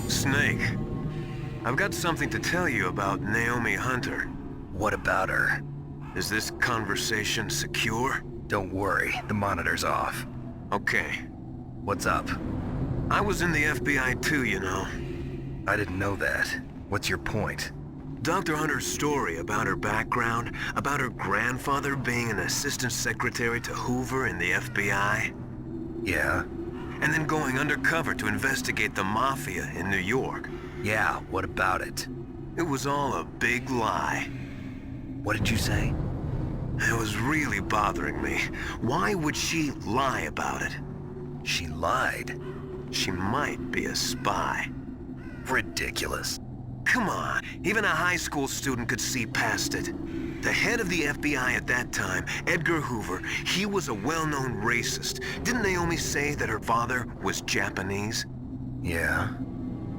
Snake, I've got something to tell you about Naomi Hunter. What about her? Is this conversation secure? Don't worry, the monitor's off. Okay. What's up? I was in the FBI too, you know. I didn't know that. What's your point? Dr. Hunter's story about her background, about her grandfather being an assistant secretary to Hoover in the FBI. Yeah? And then going undercover to investigate the Mafia in New York. Yeah, what about it? It was all a big lie. What did you say? It was really bothering me. Why would she lie about it? She lied? She might be a spy. Ridiculous. Come on, even a high school student could see past it. The head of the FBI at that time, Edgar Hoover, he was a well-known racist. Didn't Naomi say that her father was Japanese? Yeah.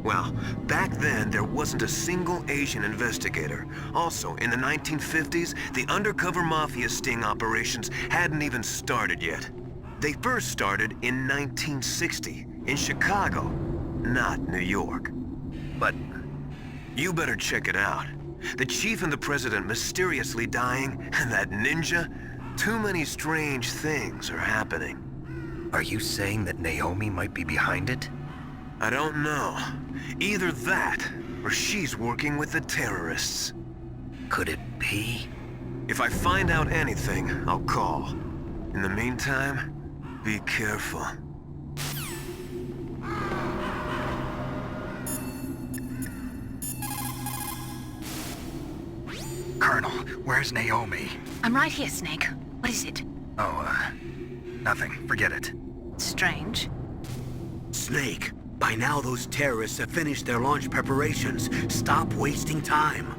Well, back then, there wasn't a single Asian investigator. Also, in the 1950s, the undercover mafia sting operations hadn't even started yet. They first started in 1960, in Chicago, not New York. But you better check it out. The chief and the president mysteriously dying, and that ninja? Too many strange things are happening. are you saying that Naomi might be behind it? I don't know. Either that, or she's working with the terrorists. Could it be? If I find out anything, I'll call. In the meantime, be careful. Colonel, where's Naomi? I'm right here, Snake. What is it? Oh, nothing. Forget it. Strange. Snake, by now those terrorists have finished their launch preparations. Stop wasting time.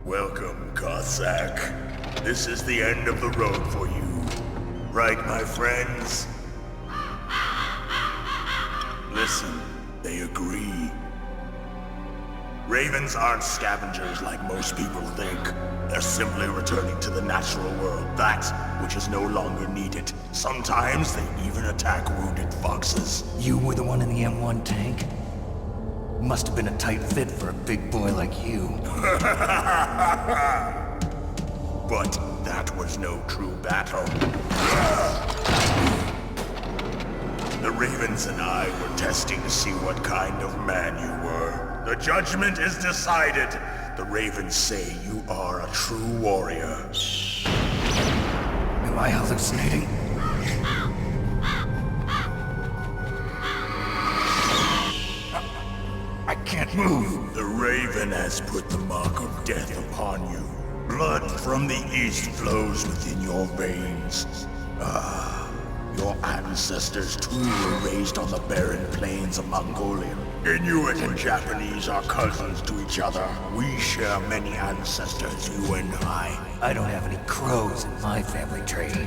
Welcome, Cossack. This is the end of the road for you. Right, my friends? Listen, they agree. Ravens aren't scavengers like most people think. They're simply returning to the natural world, that which is no longer needed. Sometimes they even attack wounded foxes. You were the one in the M1 tank? Must have been a tight fit for a big boy like you. But that was no true battle. The Ravens and I were testing to see what kind of man you were. The judgment is decided. The Ravens say you are a true warrior. Am I hallucinating? I can't move. The Raven has put the mark of death upon you. Blood from the east flows within your veins. Your ancestors too were raised on the barren plains of Mongolia. Inuit and Japanese are cousins to each other. We share many ancestors, you and I. I don't have any crows in my family tree.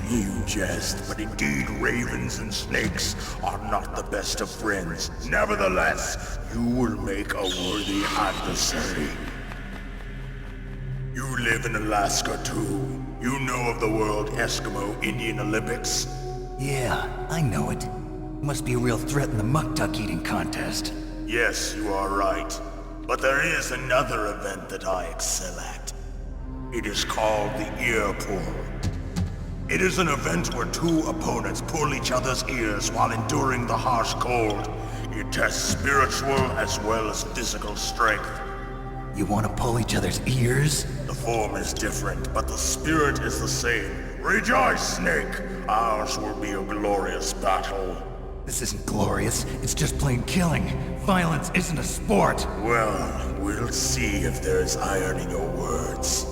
You jest, but indeed ravens and snakes are not the best of friends. Nevertheless, you will make a worthy adversary. You live in Alaska too. You know of the World Eskimo Indian Olympics? Yeah, I know it. Must be a real threat in the muck duck eating contest. Yes, you are right. But there is another event that I excel at. It is called the ear pull. It is an event where two opponents pull each other's ears while enduring the harsh cold. It tests spiritual as well as physical strength. You want to pull each other's ears? The form is different, but the spirit is the same. Rejoice, Snake! Ours will be a glorious battle. This isn't glorious. It's just plain killing. Violence isn't a sport. Well, we'll see if there's iron in your words.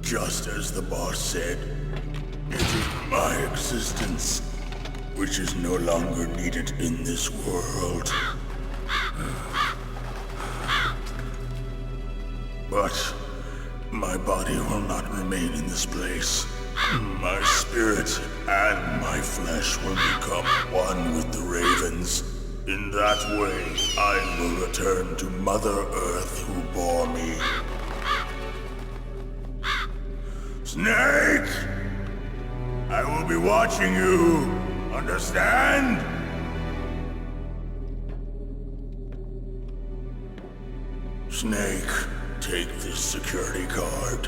Just as the boss said, it is my existence which is no longer needed in this world. But my body will not remain in this place. My spirit and my flesh will become one with the ravens. In that way, I will return to Mother Earth who bore me. Snake! I will be watching you. Understand? Snake, take this security card.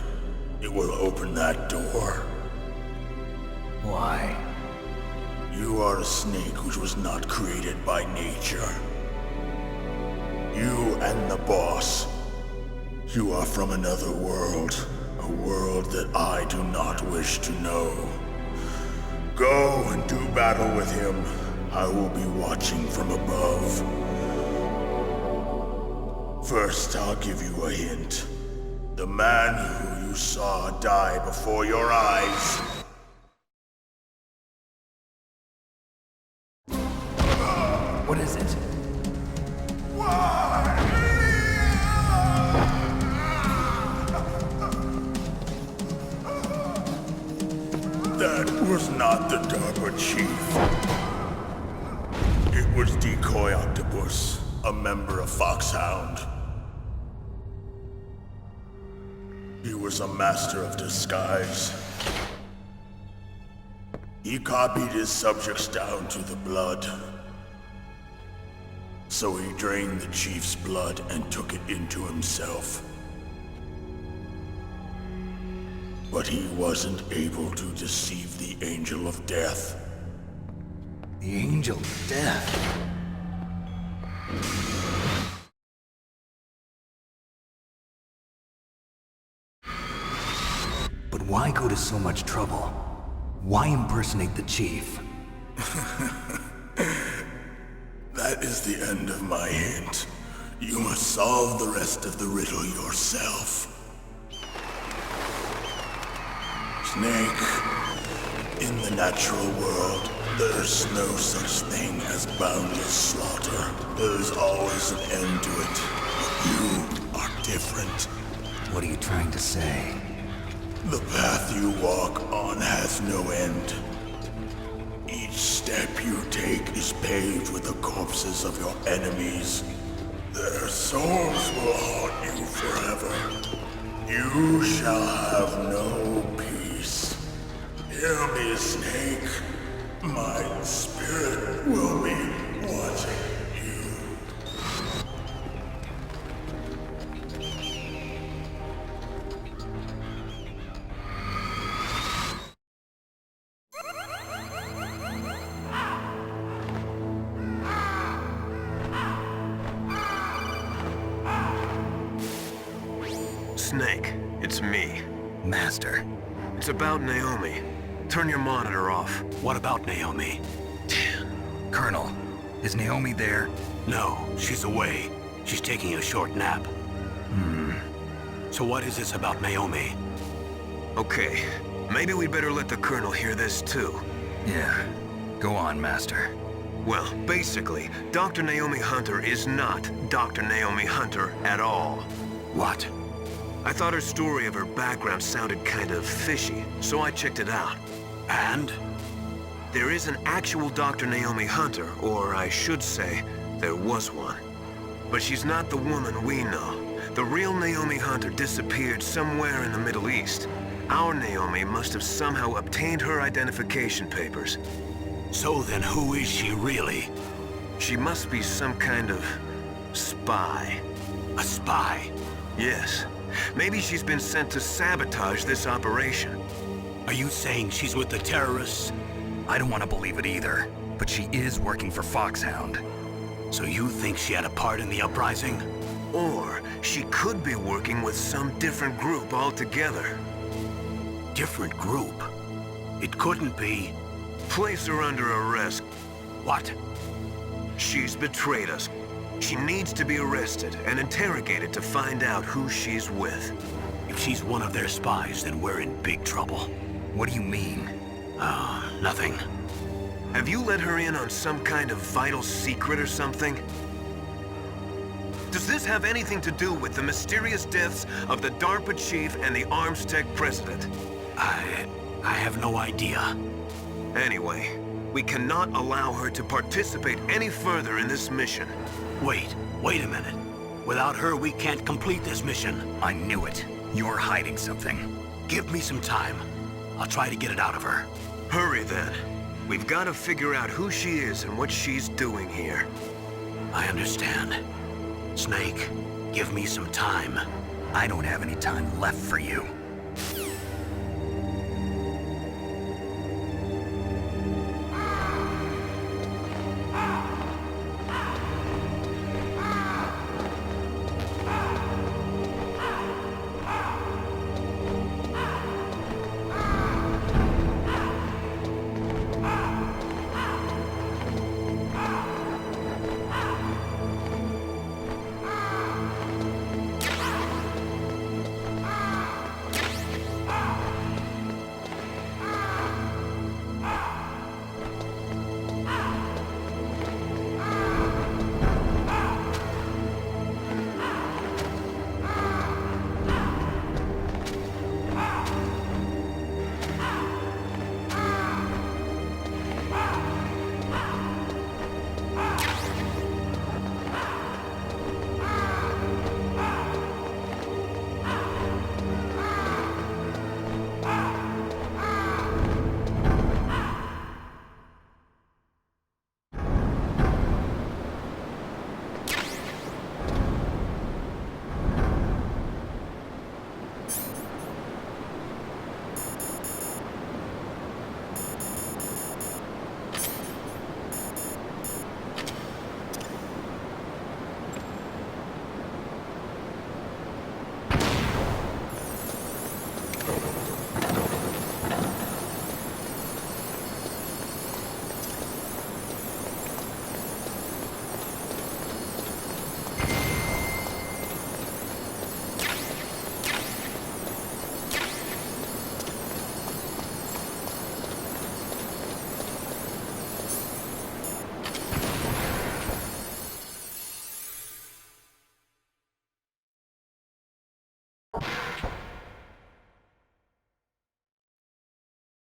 It will open that door. Why? You are a snake which was not created by nature. You and the boss. You are from another world. A world that I do not wish to know. Go and do battle with him. I will be watching from above. First, I'll give you a hint. The man who you saw die before your eyes. What is it? That was not the DARPA chief. It was Decoy Octopus, a member of Foxhound. He was a master of disguise. He copied his subjects down to the blood. So he drained the chief's blood and took it into himself. But he wasn't able to deceive the Angel of Death. The Angel of Death. But why go to so much trouble? Why impersonate the chief? That is the end of my hint. You must solve the rest of the riddle yourself. Snake, in the natural world, there's no such thing as boundless slaughter. There's always an end to it. But you are different. What are you trying to say? The path you walk on has no end. Each step you take is paved with the corpses of your enemies. Their souls will haunt you forever. You shall have no peace. Hear me, Snake. My spirit will be watching you. Snake, it's me. Master. It's about Naomi. Turn your monitor off. What about Naomi? Colonel, is Naomi there? No, she's away. She's taking a short nap. So what is this about Naomi? Okay, maybe we'd better let the Colonel hear this too. Yeah. Go on, Master. Well, basically, Dr. Naomi Hunter is not Dr. Naomi Hunter at all. What? I thought her story of her background sounded kind of fishy, so I checked it out. And? There is an actual Dr. Naomi Hunter, or I should say, there was one. But she's not the woman we know. The real Naomi Hunter disappeared somewhere in the Middle East. Our Naomi must have somehow obtained her identification papers. So then who is she really? She must be some kind of spy. A spy? Yes. Maybe she's been sent to sabotage this operation. Are you saying she's with the terrorists? I don't want to believe it either, but she is working for Foxhound. So you think she had a part in the uprising? Or she could be working with some different group altogether. Different group? It couldn't be. Place her under arrest. What? She's betrayed us. She needs to be arrested and interrogated to find out who she's with. If she's one of their spies, then we're in big trouble. What do you mean? Nothing. Have you let her in on some kind of vital secret or something? Does this have anything to do with the mysterious deaths of the DARPA chief and the Arms Tech president? I have no idea. Anyway, we cannot allow her to participate any further in this mission. Wait a minute. Without her, we can't complete this mission. I knew it. You're hiding something. Give me some time. I'll try to get it out of her. Hurry then. We've got to figure out who she is and what she's doing here. I understand. Snake, give me some time. I don't have any time left for you.